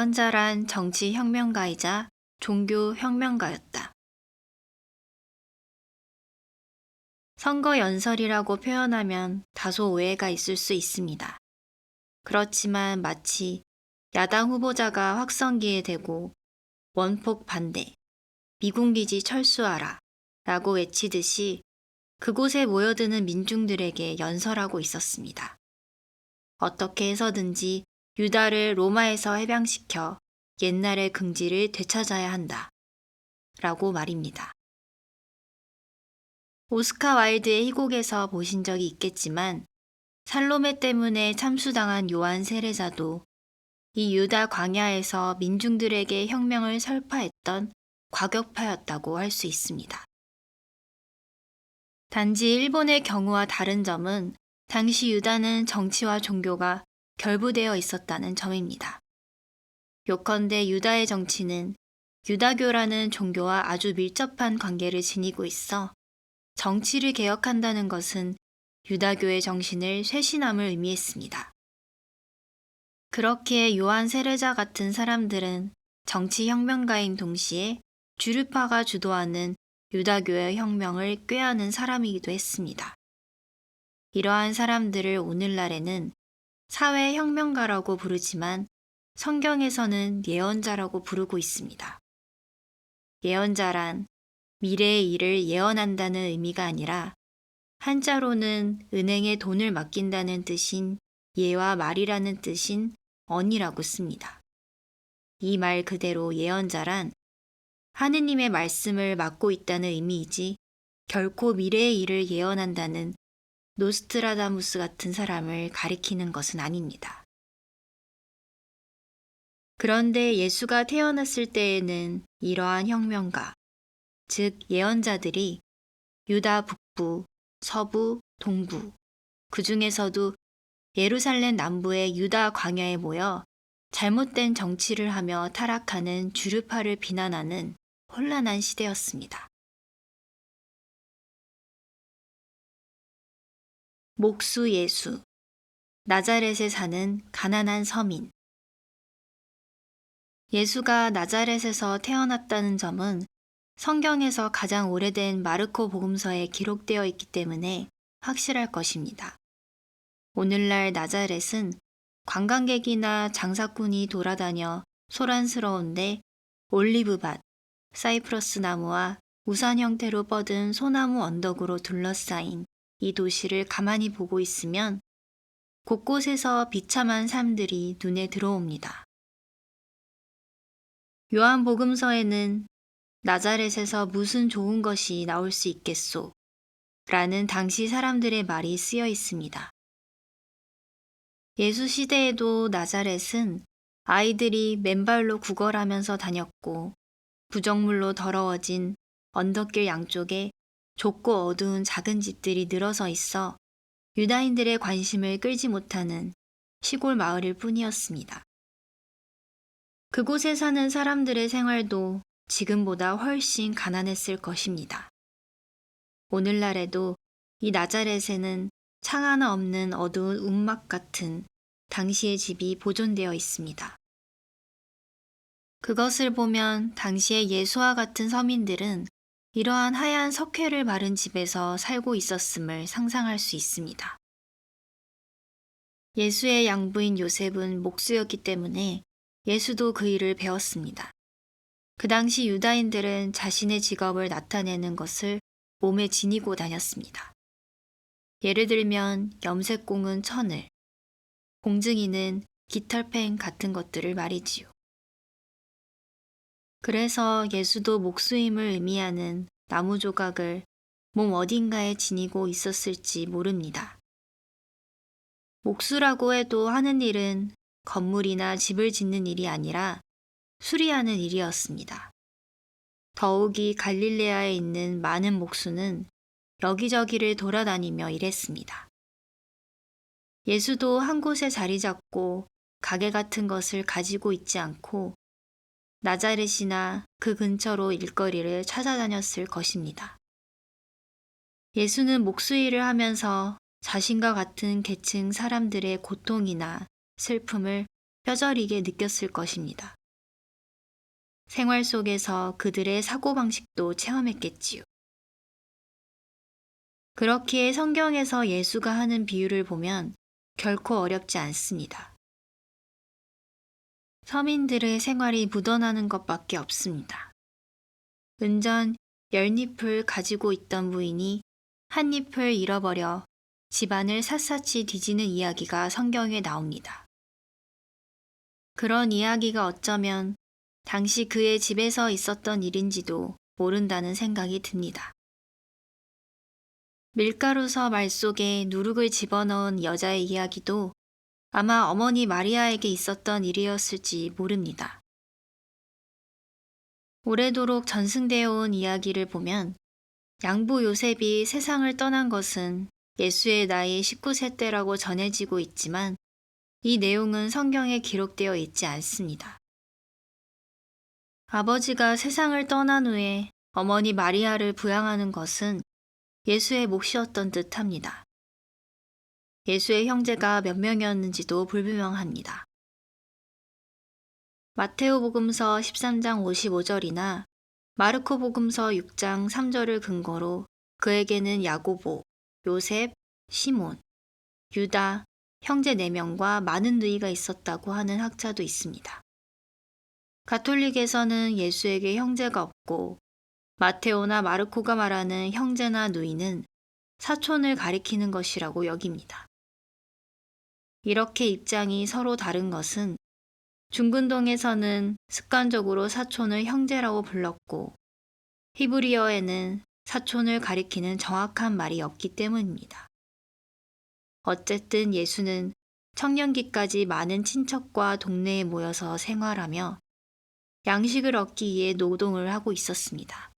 예언자란 정치 혁명가이자 종교 혁명가였다. 선거 연설이라고 표현하면 다소 오해가 있을 수 있습니다. 그렇지만 마치 야당 후보자가 확성기에 대고 원폭 반대, 미군 기지 철수하라 라고 외치듯이 그곳에 모여드는 민중들에게 연설하고 있었습니다. 어떻게 해서든지 유다를 로마에서 해방시켜 옛날의 긍지를 되찾아야 한다 라고 말입니다. 오스카 와일드의 희곡에서 보신 적이 있겠지만 살로메 때문에 참수당한 요한 세례자도 이 유다 광야에서 민중들에게 혁명을 설파했던 과격파였다고 할 수 있습니다. 단지 일본의 경우와 다른 점은 당시 유다는 정치와 종교가 결부되어 있었다는 점입니다. 요컨대 유다의 정치는 유다교라는 종교와 아주 밀접한 관계를 지니고 있어 정치를 개혁한다는 것은 유다교의 정신을 쇄신함을 의미했습니다. 그렇기에 요한 세례자 같은 사람들은 정치 혁명가인 동시에 주류파가 주도하는 유다교의 혁명을 꾀하는 사람이기도 했습니다. 이러한 사람들을 오늘날에는 사회혁명가라고 부르지만 성경에서는 예언자라고 부르고 있습니다. 예언자란 미래의 일을 예언한다는 의미가 아니라 한자로는 은행에 돈을 맡긴다는 뜻인 예와 말이라는 뜻인 언이라고 씁니다. 이 말 그대로 예언자란 하느님의 말씀을 맡고 있다는 의미이지 결코 미래의 일을 예언한다는 노스트라다무스 같은 사람을 가리키는 것은 아닙니다. 그런데 예수가 태어났을 때에는 이러한 혁명가, 즉 예언자들이 유다 북부, 서부, 동부, 그 중에서도 예루살렘 남부의 유다 광야에 모여 잘못된 정치를 하며 타락하는 주류파를 비난하는 혼란한 시대였습니다. 목수 예수, 나자렛에 사는 가난한 서민. 예수가 나자렛에서 태어났다는 점은 성경에서 가장 오래된 마르코 복음서에 기록되어 있기 때문에 확실할 것입니다. 오늘날 나자렛은 관광객이나 장사꾼이 돌아다녀 소란스러운데 올리브밭, 사이프러스 나무와 우산 형태로 뻗은 소나무 언덕으로 둘러싸인 이 도시를 가만히 보고 있으면 곳곳에서 비참한 삶들이 눈에 들어옵니다. 요한복음서에는 나자렛에서 무슨 좋은 것이 나올 수 있겠소? 라는 당시 사람들의 말이 쓰여 있습니다. 예수 시대에도 나자렛은 아이들이 맨발로 구걸하면서 다녔고 부적물로 더러워진 언덕길 양쪽에 좁고 어두운 작은 집들이 늘어서 있어 유다인들의 관심을 끌지 못하는 시골 마을일 뿐이었습니다. 그곳에 사는 사람들의 생활도 지금보다 훨씬 가난했을 것입니다. 오늘날에도 이 나자렛에는 창 하나 없는 어두운 움막 같은 당시의 집이 보존되어 있습니다. 그것을 보면 당시의 예수와 같은 서민들은 이러한 하얀 석회를 바른 집에서 살고 있었음을 상상할 수 있습니다. 예수의 양부인 요셉은 목수였기 때문에 예수도 그 일을 배웠습니다. 그 당시 유다인들은 자신의 직업을 나타내는 것을 몸에 지니고 다녔습니다. 예를 들면 염색공은 천을, 공증이는 깃털팽 같은 것들을 말이지요. 그래서 예수도 목수임을 의미하는 나무 조각을 몸 어딘가에 지니고 있었을지 모릅니다. 목수라고 해도 하는 일은 건물이나 집을 짓는 일이 아니라 수리하는 일이었습니다. 더욱이 갈릴레아에 있는 많은 목수는 여기저기를 돌아다니며 일했습니다. 예수도 한 곳에 자리 잡고 가게 같은 것을 가지고 있지 않고 나자렛이나 그 근처로 일거리를 찾아다녔을 것입니다. 예수는 목수 일을 하면서 자신과 같은 계층 사람들의 고통이나 슬픔을 뼈저리게 느꼈을 것입니다. 생활 속에서 그들의 사고방식도 체험했겠지요. 그렇기에 성경에서 예수가 하는 비유를 보면 결코 어렵지 않습니다. 서민들의 생활이 묻어나는 것밖에 없습니다. 은전 10잎을 가지고 있던 부인이 한 잎을 잃어버려 집안을 샅샅이 뒤지는 이야기가 성경에 나옵니다. 그런 이야기가 어쩌면 당시 그의 집에서 있었던 일인지도 모른다는 생각이 듭니다. 밀가루서 말 속에 누룩을 집어넣은 여자의 이야기도 아마 어머니 마리아에게 있었던 일이었을지 모릅니다. 오래도록 전승되어 온 이야기를 보면 양부 요셉이 세상을 떠난 것은 예수의 나이 19세 때라고 전해지고 있지만 이 내용은 성경에 기록되어 있지 않습니다. 아버지가 세상을 떠난 후에 어머니 마리아를 부양하는 것은 예수의 몫이었던 듯합니다. 예수의 형제가 몇 명이었는지도 불분명합니다. 마테오복음서 13장 55절이나 마르코복음서 6장 3절을 근거로 그에게는 야고보, 요셉, 시몬, 유다, 형제 4명과 많은 누이가 있었다고 하는 학자도 있습니다. 가톨릭에서는 예수에게 형제가 없고 마테오나 마르코가 말하는 형제나 누이는 사촌을 가리키는 것이라고 여깁니다. 이렇게 입장이 서로 다른 것은 중근동에서는 습관적으로 사촌을 형제라고 불렀고 히브리어에는 사촌을 가리키는 정확한 말이 없기 때문입니다. 어쨌든 예수는 청년기까지 많은 친척과 동네에 모여서 생활하며 양식을 얻기 위해 노동을 하고 있었습니다.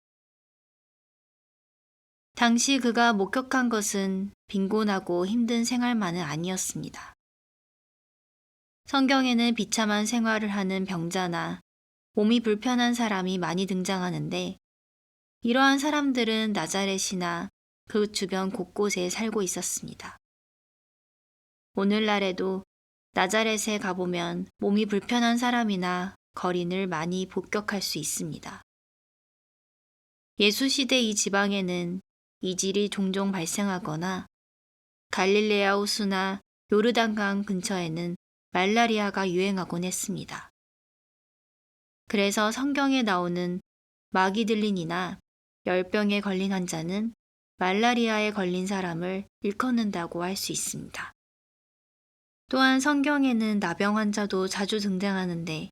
당시 그가 목격한 것은 빈곤하고 힘든 생활만은 아니었습니다. 성경에는 비참한 생활을 하는 병자나 몸이 불편한 사람이 많이 등장하는데 이러한 사람들은 나자렛이나 그 주변 곳곳에 살고 있었습니다. 오늘날에도 나자렛에 가보면 몸이 불편한 사람이나 거린을 많이 목격할 수 있습니다. 예수 시대 이 지방에는 이질이 종종 발생하거나 갈릴레아 호수나 요르단강 근처에는 말라리아가 유행하곤 했습니다. 그래서 성경에 나오는 마귀 들린이나 열병에 걸린 환자는 말라리아에 걸린 사람을 일컫는다고 할 수 있습니다. 또한 성경에는 나병 환자도 자주 등장하는데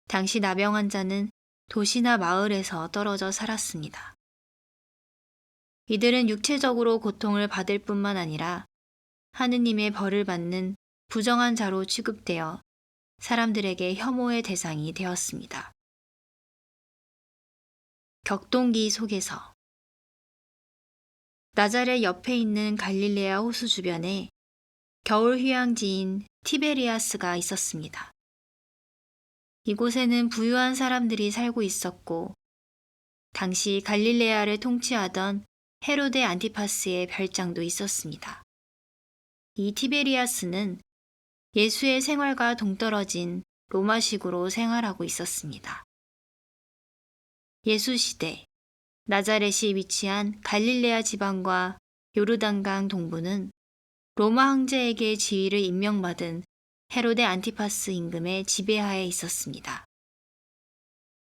당시 나병 환자는 도시나 마을에서 떨어져 살았습니다. 이들은 육체적으로 고통을 받을 뿐만 아니라 하느님의 벌을 받는 부정한 자로 취급되어 사람들에게 혐오의 대상이 되었습니다. 격동기 속에서 나자렛 옆에 있는 갈릴레아 호수 주변에 겨울 휴양지인 티베리아스가 있었습니다. 이곳에는 부유한 사람들이 살고 있었고 당시 갈릴레아를 통치하던 헤로데 안티파스의 별장도 있었습니다. 이 티베리아스는 예수의 생활과 동떨어진 로마식으로 생활하고 있었습니다. 예수 시대 나자렛이 위치한 갈릴레아 지방과 요르단강 동부는 로마 황제에게 지위를 임명받은 헤로데 안티파스 임금의 지배하에 있었습니다.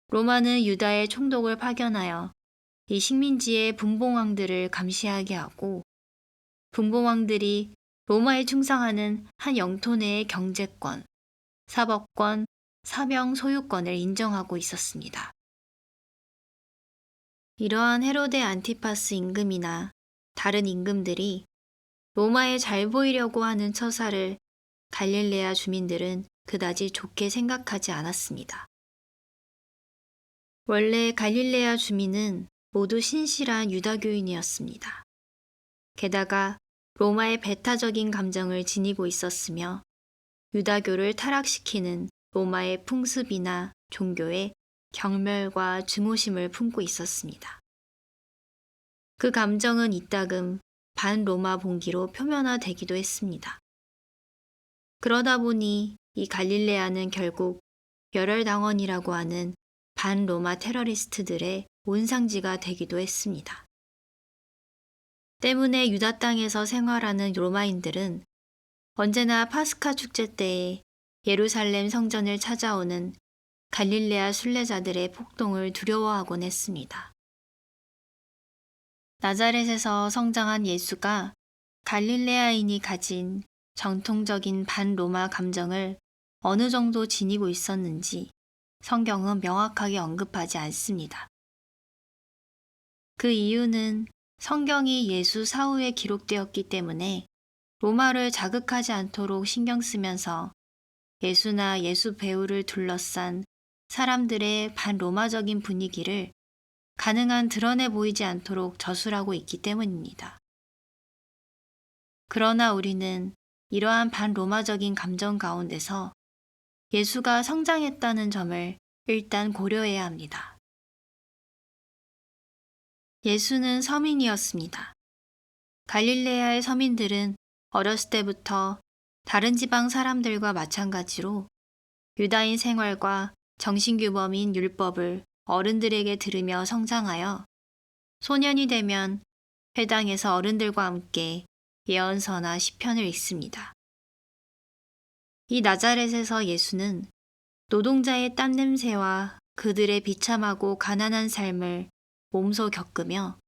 로마는 유다의 총독을 파견하여 이 식민지의 분봉왕들을 감시하게 하고 분봉왕들이 로마에 충성하는 한 영토 내의 경제권, 사법권, 사병 소유권을 인정하고 있었습니다. 이러한 헤로데 안티파스 임금이나 다른 임금들이 로마에 잘 보이려고 하는 처사를 갈릴레아 주민들은 그다지 좋게 생각하지 않았습니다. 원래 갈릴레아 주민은 모두 신실한 유다교인이었습니다. 게다가 로마의 배타적인 감정을 지니고 있었으며 유다교를 타락시키는 로마의 풍습이나 종교에 경멸과 증오심을 품고 있었습니다. 그 감정은 이따금 반로마 봉기로 표면화되기도 했습니다. 그러다 보니 이 갈릴레아는 결국 열혈당원이라고 하는 반로마 테러리스트들의 온상지가 되기도 했습니다. 때문에 유다 땅에서 생활하는 로마인들은 언제나 파스카 축제 때에 예루살렘 성전을 찾아오는 갈릴레아 순례자들의 폭동을 두려워하곤 했습니다. 나자렛에서 성장한 예수가 갈릴레아인이 가진 정통적인 반로마 감정을 어느 정도 지니고 있었는지 성경은 명확하게 언급하지 않습니다. 그 이유는 성경이 예수 사후에 기록되었기 때문에 로마를 자극하지 않도록 신경 쓰면서 예수나 예수 배우를 둘러싼 사람들의 반로마적인 분위기를 가능한 드러내 보이지 않도록 저술하고 있기 때문입니다. 그러나 우리는 이러한 반로마적인 감정 가운데서 예수가 성장했다는 점을 일단 고려해야 합니다. 예수는 서민이었습니다. 갈릴레아의 서민들은 어렸을 때부터 다른 지방 사람들과 마찬가지로 유다인 생활과 정신규범인 율법을 어른들에게 들으며 성장하여 소년이 되면 회당에서 어른들과 함께 예언서나 시편을 읽습니다. 이 나자렛에서 예수는 노동자의 땀 냄새와 그들의 비참하고 가난한 삶을 몸소 겪으며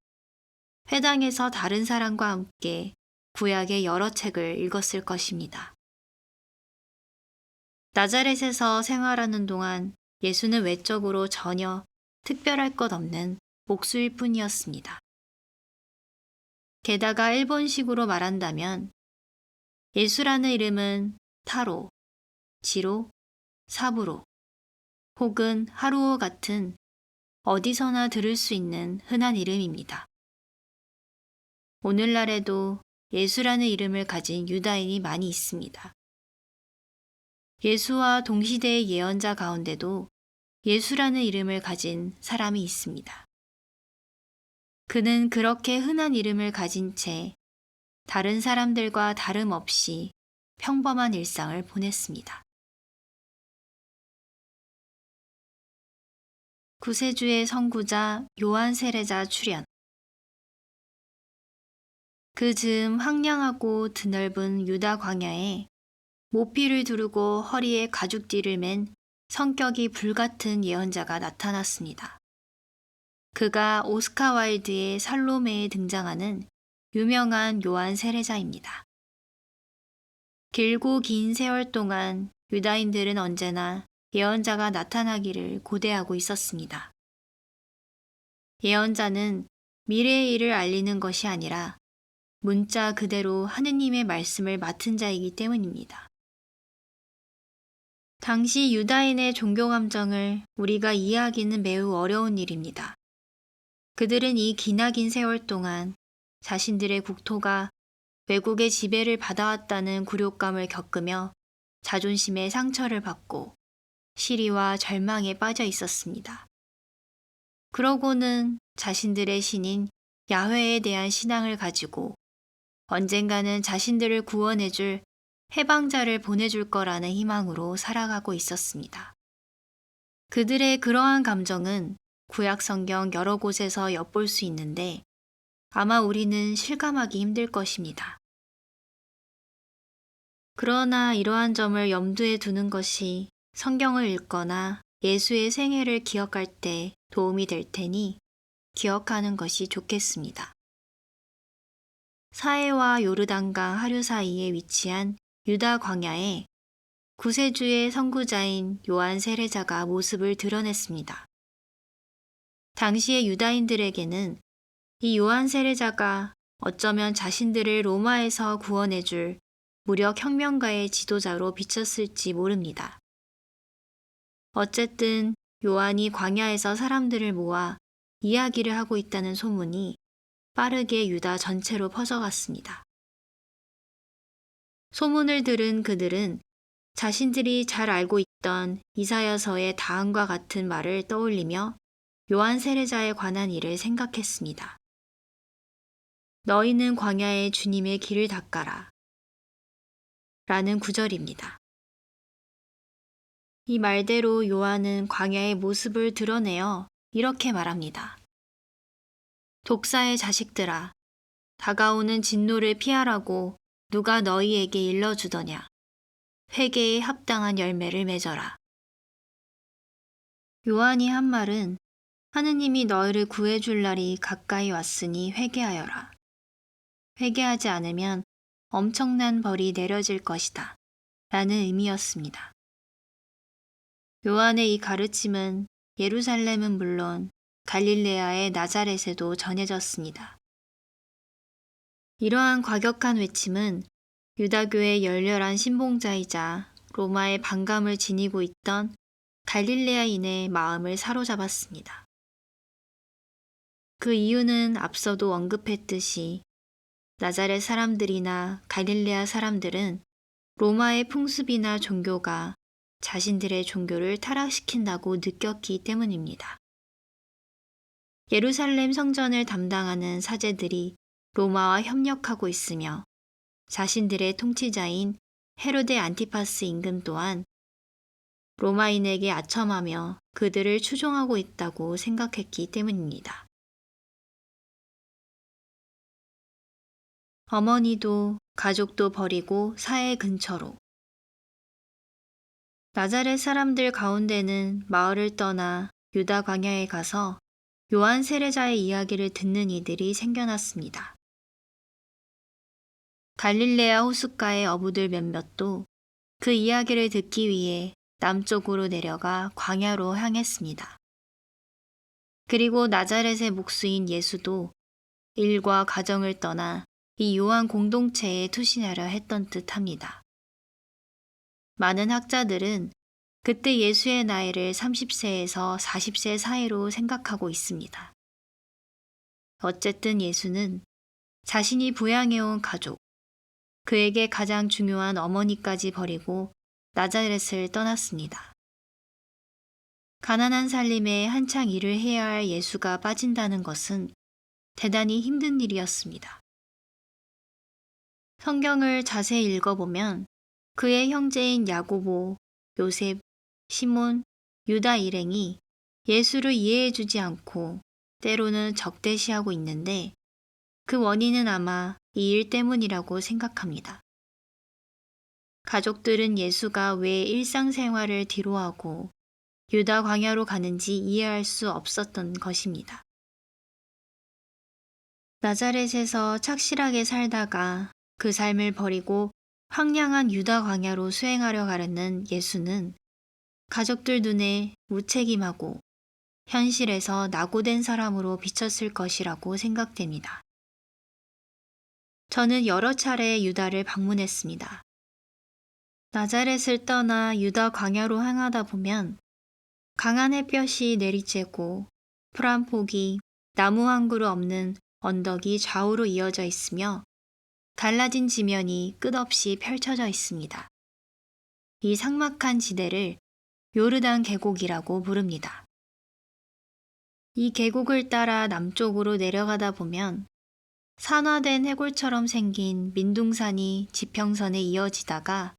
회당에서 다른 사람과 함께 구약의 여러 책을 읽었을 것입니다. 나자렛에서 생활하는 동안 예수는 외적으로 전혀 특별할 것 없는 목수일 뿐이었습니다. 게다가 일본식으로 말한다면 예수라는 이름은 타로, 지로, 사부로 혹은 하루오 같은 어디서나 들을 수 있는 흔한 이름입니다. 오늘날에도 예수라는 이름을 가진 유다인이 많이 있습니다. 예수와 동시대의 예언자 가운데도 예수라는 이름을 가진 사람이 있습니다. 그는 그렇게 흔한 이름을 가진 채 다른 사람들과 다름없이 평범한 일상을 보냈습니다. 구세주의 선구자 요한 세례자 출현. 그 즈음 황량하고 드넓은 유다 광야에 모피를 두르고 허리에 가죽띠를 맨 성격이 불같은 예언자가 나타났습니다. 그가 오스카 와일드의 살로메에 등장하는 유명한 요한 세례자입니다. 길고 긴 세월 동안 유다인들은 언제나 예언자가 나타나기를 고대하고 있었습니다. 예언자는 미래의 일을 알리는 것이 아니라 문자 그대로 하느님의 말씀을 맡은 자이기 때문입니다. 당시 유다인의 종교 감정을 우리가 이해하기는 매우 어려운 일입니다. 그들은 이 기나긴 세월 동안 자신들의 국토가 외국의 지배를 받아왔다는 굴욕감을 겪으며 자존심의 상처를 받고 시리와 절망에 빠져 있었습니다. 그러고는 자신들의 신인 야훼에 대한 신앙을 가지고 언젠가는 자신들을 구원해줄 해방자를 보내줄 거라는 희망으로 살아가고 있었습니다. 그들의 그러한 감정은 구약 성경 여러 곳에서 엿볼 수 있는데 아마 우리는 실감하기 힘들 것입니다. 그러나 이러한 점을 염두에 두는 것이 성경을 읽거나 예수의 생애를 기억할 때 도움이 될 테니 기억하는 것이 좋겠습니다. 사해와 요르단강 하류 사이에 위치한 유다 광야에 구세주의 선구자인 요한 세례자가 모습을 드러냈습니다. 당시의 유다인들에게는 이 요한 세례자가 어쩌면 자신들을 로마에서 구원해줄 무력 혁명가의 지도자로 비쳤을지 모릅니다. 어쨌든 요한이 광야에서 사람들을 모아 이야기를 하고 있다는 소문이 빠르게 유다 전체로 퍼져갔습니다. 소문을 들은 그들은 자신들이 잘 알고 있던 이사야서의 다음과 같은 말을 떠올리며 요한 세례자에 관한 일을 생각했습니다. 너희는 광야에 주님의 길을 닦아라. 라는 구절입니다. 이 말대로 요한은 광야의 모습을 드러내어 이렇게 말합니다. 독사의 자식들아, 다가오는 진노를 피하라고 누가 너희에게 일러주더냐. 회개에 합당한 열매를 맺어라. 요한이 한 말은 하느님이 너희를 구해줄 날이 가까이 왔으니 회개하여라. 회개하지 않으면 엄청난 벌이 내려질 것이다. 라는 의미였습니다. 요한의 이 가르침은 예루살렘은 물론 갈릴레아의 나자렛에도 전해졌습니다. 이러한 과격한 외침은 유다교의 열렬한 신봉자이자 로마의 반감을 지니고 있던 갈릴레아인의 마음을 사로잡았습니다. 그 이유는 앞서도 언급했듯이 나자렛 사람들이나 갈릴레아 사람들은 로마의 풍습이나 종교가 자신들의 종교를 타락시킨다고 느꼈기 때문입니다. 예루살렘 성전을 담당하는 사제들이 로마와 협력하고 있으며 자신들의 통치자인 헤로데 안티파스 임금 또한 로마인에게 아첨하며 그들을 추종하고 있다고 생각했기 때문입니다. 어머니도 가족도 버리고 사해 근처로. 나자렛 사람들 가운데는 마을을 떠나 유다 광야에 가서 요한 세례자의 이야기를 듣는 이들이 생겨났습니다. 갈릴레아 호숫가의 어부들 몇몇도 그 이야기를 듣기 위해 남쪽으로 내려가 광야로 향했습니다. 그리고 나자렛의 목수인 예수도 일과 가정을 떠나 이 요한 공동체에 투신하려 했던 듯합니다. 많은 학자들은 그때 예수의 나이를 30세에서 40세 사이로 생각하고 있습니다. 어쨌든 예수는 자신이 부양해온 가족, 그에게 가장 중요한 어머니까지 버리고 나자렛을 떠났습니다. 가난한 살림에 한창 일을 해야 할 예수가 빠진다는 것은 대단히 힘든 일이었습니다. 성경을 자세히 읽어보면 그의 형제인 야고보, 요셉, 시몬, 유다 일행이 예수를 이해해주지 않고 때로는 적대시하고 있는데 그 원인은 아마 이 일 때문이라고 생각합니다. 가족들은 예수가 왜 일상생활을 뒤로하고 유다 광야로 가는지 이해할 수 없었던 것입니다. 나자렛에서 착실하게 살다가 그 삶을 버리고 황량한 유다 광야로 수행하려 가려는 예수는 가족들 눈에 무책임하고 현실에서 낙오된 사람으로 비쳤을 것이라고 생각됩니다. 저는 여러 차례 유다를 방문했습니다. 나자렛을 떠나 유다 광야로 향하다 보면 강한 햇볕이 내리쬐고 풀한 폭이 나무 한 그루 없는 언덕이 좌우로 이어져 있으며 갈라진 지면이 끝없이 펼쳐져 있습니다. 이 삭막한 지대를 요르단 계곡이라고 부릅니다. 이 계곡을 따라 남쪽으로 내려가다 보면 산화된 해골처럼 생긴 민둥산이 지평선에 이어지다가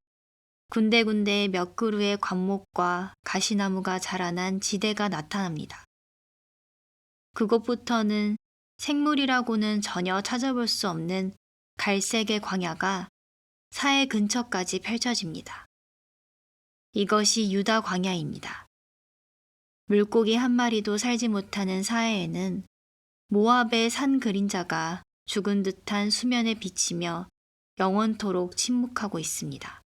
군데군데 몇 그루의 관목과 가시나무가 자라난 지대가 나타납니다. 그곳부터는 생물이라고는 전혀 찾아볼 수 없는 갈색의 광야가 사해 근처까지 펼쳐집니다. 이것이 유다 광야입니다. 물고기 한 마리도 살지 못하는 사해에는 모압의 산 그림자가 죽은 듯한 수면에 비치며 영원토록 침묵하고 있습니다.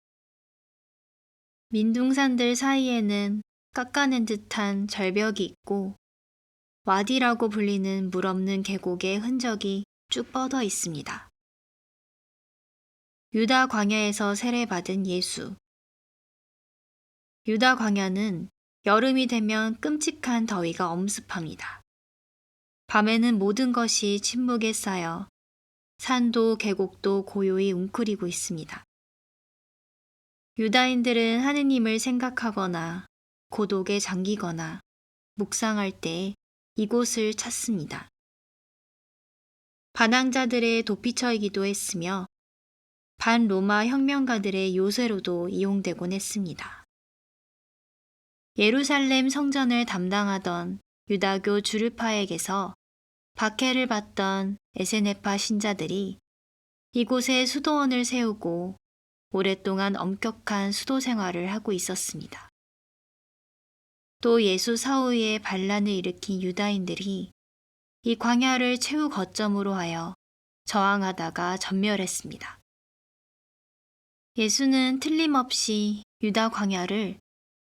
민둥산들 사이에는 깎아낸 듯한 절벽이 있고 와디라고 불리는 물 없는 계곡의 흔적이 쭉 뻗어 있습니다. 유다 광야에서 세례받은 예수. 유다 광야는 여름이 되면 끔찍한 더위가 엄습합니다. 밤에는 모든 것이 침묵에 쌓여 산도 계곡도 고요히 웅크리고 있습니다. 유다인들은 하느님을 생각하거나 고독에 잠기거나 묵상할 때 이곳을 찾습니다. 반항자들의 도피처이기도 했으며 반로마 혁명가들의 요새로도 이용되곤 했습니다. 예루살렘 성전을 담당하던 유다교 주류파에게서 박해를 받던 에세네파 신자들이 이곳에 수도원을 세우고 오랫동안 엄격한 수도 생활을 하고 있었습니다. 또 예수 사후에 반란을 일으킨 유다인들이 이 광야를 최후 거점으로 하여 저항하다가 전멸했습니다. 예수는 틀림없이 유다 광야를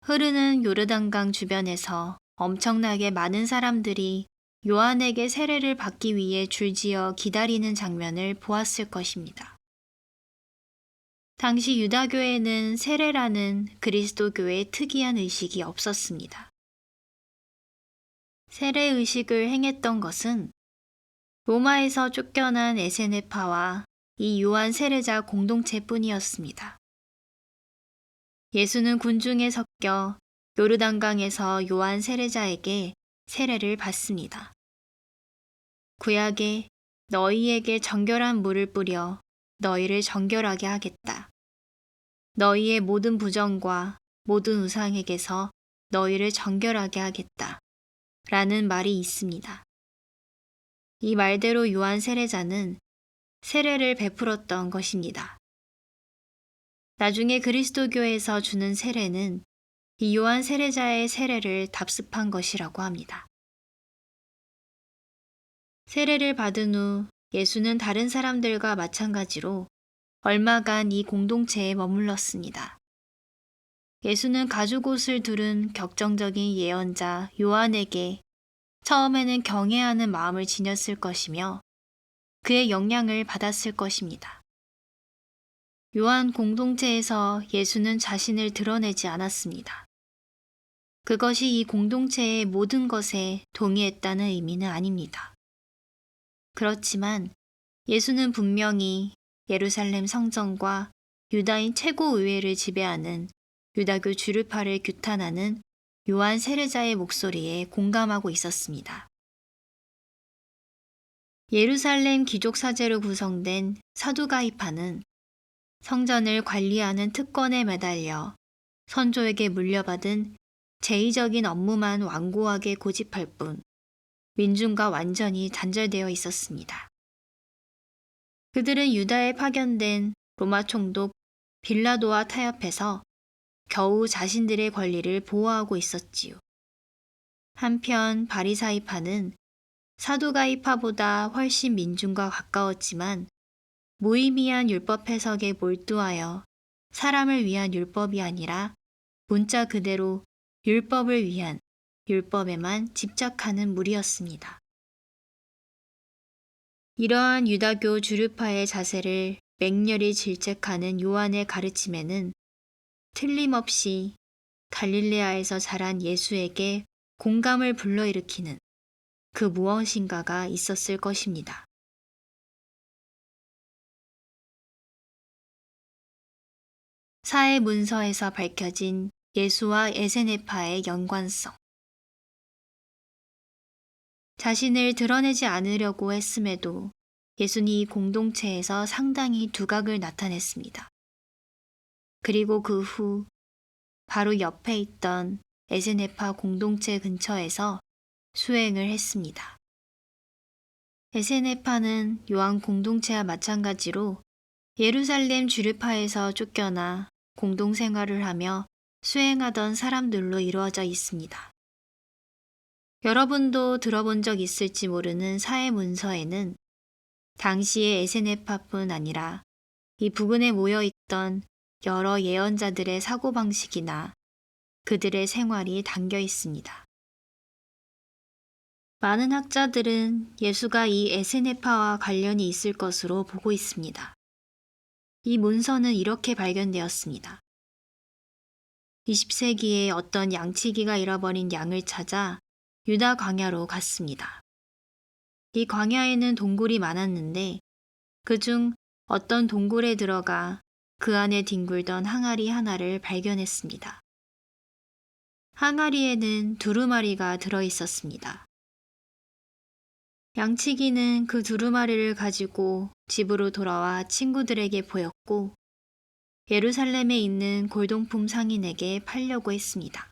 흐르는 요르단강 주변에서 엄청나게 많은 사람들이 요한에게 세례를 받기 위해 줄지어 기다리는 장면을 보았을 것입니다. 당시 유다교에는 세례라는 그리스도교의 특이한 의식이 없었습니다. 세례 의식을 행했던 것은 로마에서 쫓겨난 에세네파와 이 요한 세례자 공동체뿐이었습니다. 예수는 군중에 섞여 요르단강에서 요한 세례자에게 세례를 받습니다. 구약에 너희에게 정결한 물을 뿌려 너희를 정결하게 하겠다. 너희의 모든 부정과 모든 우상에게서 너희를 정결하게 하겠다. 라는 말이 있습니다. 이 말대로 요한 세례자는 세례를 베풀었던 것입니다. 나중에 그리스도교에서 주는 세례는 이 요한 세례자의 세례를 답습한 것이라고 합니다. 세례를 받은 후 예수는 다른 사람들과 마찬가지로 얼마간 이 공동체에 머물렀습니다. 예수는 가죽옷을 두른 격정적인 예언자 요한에게 처음에는 경외하는 마음을 지녔을 것이며 그의 영향을 받았을 것입니다. 요한 공동체에서 예수는 자신을 드러내지 않았습니다. 그것이 이 공동체의 모든 것에 동의했다는 의미는 아닙니다. 그렇지만 예수는 분명히 예루살렘 성전과 유다인 최고의회를 지배하는 유다교 주류파를 규탄하는 요한 세례자의 목소리에 공감하고 있었습니다. 예루살렘 귀족 사제로 구성된 사두가이파는 성전을 관리하는 특권에 매달려 선조에게 물려받은 제의적인 업무만 완고하게 고집할 뿐 민중과 완전히 단절되어 있었습니다. 그들은 유다에 파견된 로마 총독 빌라도와 타협해서 겨우 자신들의 권리를 보호하고 있었지요. 한편 바리사이파는 사두가이파보다 훨씬 민중과 가까웠지만 무의미한 율법 해석에 몰두하여 사람을 위한 율법이 아니라 문자 그대로 율법을 위한 율법에만 집착하는 무리였습니다. 이러한 유다교 주류파의 자세를 맹렬히 질책하는 요한의 가르침에는 틀림없이 갈릴레아에서 자란 예수에게 공감을 불러일으키는 그 무엇인가가 있었을 것입니다. 사회 문서에서 밝혀진 예수와 에세네파의 연관성. 자신을 드러내지 않으려고 했음에도 예수는 이 공동체에서 상당히 두각을 나타냈습니다. 그리고 그 후 바로 옆에 있던 에세네파 공동체 근처에서 수행을 했습니다. 에세네파는 요한 공동체와 마찬가지로 예루살렘 주류파에서 쫓겨나 공동생활을 하며 수행하던 사람들로 이루어져 있습니다. 여러분도 들어본 적 있을지 모르는 사회 문서에는 당시의 에세네파뿐 아니라 이 부근에 모여있던 여러 예언자들의 사고방식이나 그들의 생활이 담겨 있습니다. 많은 학자들은 예수가 이 에세네파와 관련이 있을 것으로 보고 있습니다. 이 문서는 이렇게 발견되었습니다. 20세기에 어떤 양치기가 잃어버린 양을 찾아 유다 광야로 갔습니다. 이 광야에는 동굴이 많았는데 그중 어떤 동굴에 들어가 그 안에 뒹굴던 항아리 하나를 발견했습니다. 항아리에는 두루마리가 들어있었습니다. 양치기는 그 두루마리를 가지고 집으로 돌아와 친구들에게 보였고 예루살렘에 있는 골동품 상인에게 팔려고 했습니다.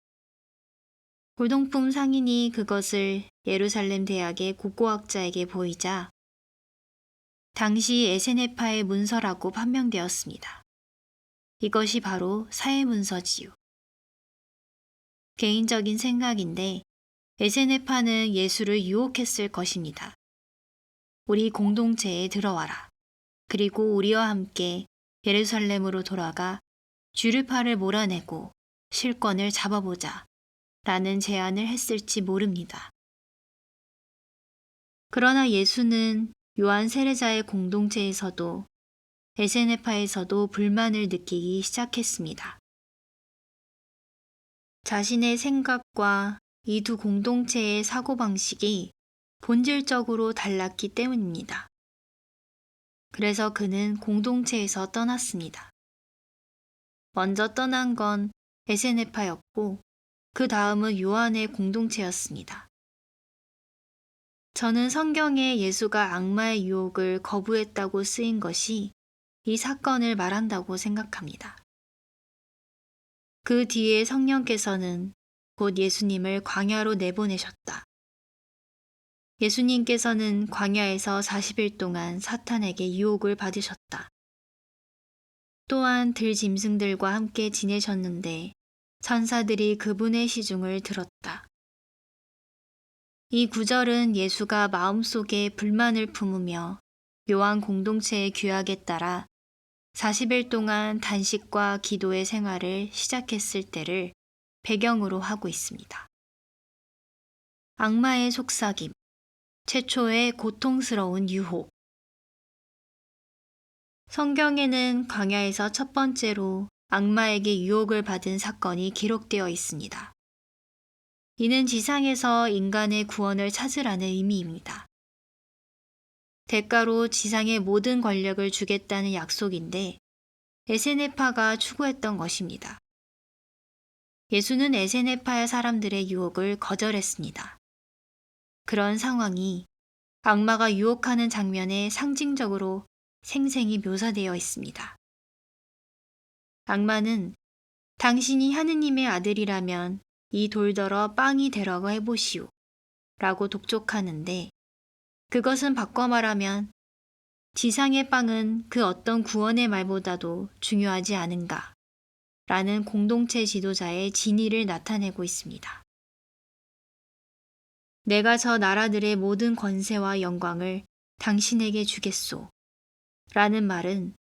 골동품 상인이 그것을 예루살렘 대학의 고고학자에게 보이자 당시 에세네파의 문서라고 판명되었습니다. 이것이 바로 사회문서지요. 개인적인 생각인데 에세네파는 예수를 유혹했을 것입니다. 우리 공동체에 들어와라. 그리고 우리와 함께 예루살렘으로 돌아가 주류파를 몰아내고 실권을 잡아보자 라는 제안을 했을지 모릅니다. 그러나 예수는 요한 세례자의 공동체에서도 에세네파에서도 불만을 느끼기 시작했습니다. 자신의 생각과 이 두 공동체의 사고방식이 본질적으로 달랐기 때문입니다. 그래서 그는 공동체에서 떠났습니다. 먼저 떠난 건 에세네파였고 그 다음은 요한의 공동체였습니다. 저는 성경에 예수가 악마의 유혹을 거부했다고 쓰인 것이 이 사건을 말한다고 생각합니다. 그 뒤에 성령께서는 곧 예수님을 광야로 내보내셨다. 예수님께서는 광야에서 40일 동안 사탄에게 유혹을 받으셨다. 또한 들짐승들과 함께 지내셨는데 천사들이 그분의 시중을 들었다. 이 구절은 예수가 마음속에 불만을 품으며 요한 공동체의 규약에 따라 40일 동안 단식과 기도의 생활을 시작했을 때를 배경으로 하고 있습니다. 악마의 속삭임, 최초의 고통스러운 유혹. 성경에는 광야에서 첫 번째로 악마에게 유혹을 받은 사건이 기록되어 있습니다. 이는 지상에서 인간의 구원을 찾으라는 의미입니다. 대가로 지상의 모든 권력을 주겠다는 약속인데 에세네파가 추구했던 것입니다. 예수는 에세네파의 사람들의 유혹을 거절했습니다. 그런 상황이 악마가 유혹하는 장면에 상징적으로 생생히 묘사되어 있습니다. 악마는 당신이 하느님의 아들이라면 이 돌더러 빵이 되라고 해보시오 라고 독촉하는데 그것은 바꿔 말하면 지상의 빵은 그 어떤 구원의 말보다도 중요하지 않은가 라는 공동체 지도자의 진의를 나타내고 있습니다. 내가 저 나라들의 모든 권세와 영광을 당신에게 주겠소 라는 말은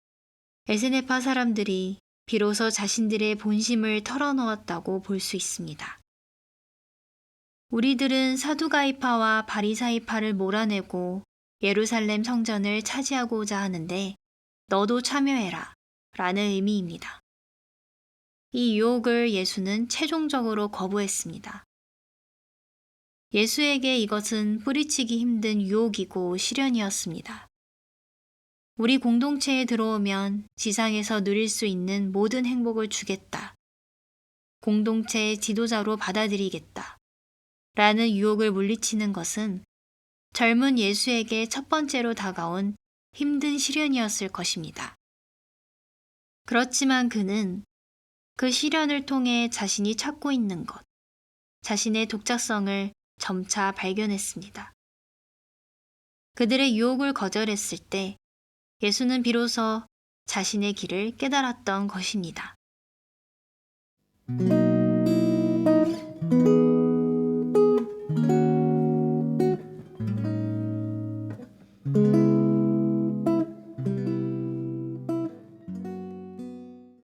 에세네파 사람들이 비로소 자신들의 본심을 털어놓았다고 볼 수 있습니다. 우리들은 사두가이파와 바리사이파를 몰아내고 예루살렘 성전을 차지하고자 하는데 너도 참여해라 라는 의미입니다. 이 유혹을 예수는 최종적으로 거부했습니다. 예수에게 이것은 뿌리치기 힘든 유혹이고 시련이었습니다. 우리 공동체에 들어오면 지상에서 누릴 수 있는 모든 행복을 주겠다. 공동체의 지도자로 받아들이겠다. 라는 유혹을 물리치는 것은 젊은 예수에게 첫 번째로 다가온 힘든 시련이었을 것입니다. 그렇지만 그는 그 시련을 통해 자신이 찾고 있는 것, 자신의 독자성을 점차 발견했습니다. 그들의 유혹을 거절했을 때 예수는 비로소 자신의 길을 깨달았던 것입니다.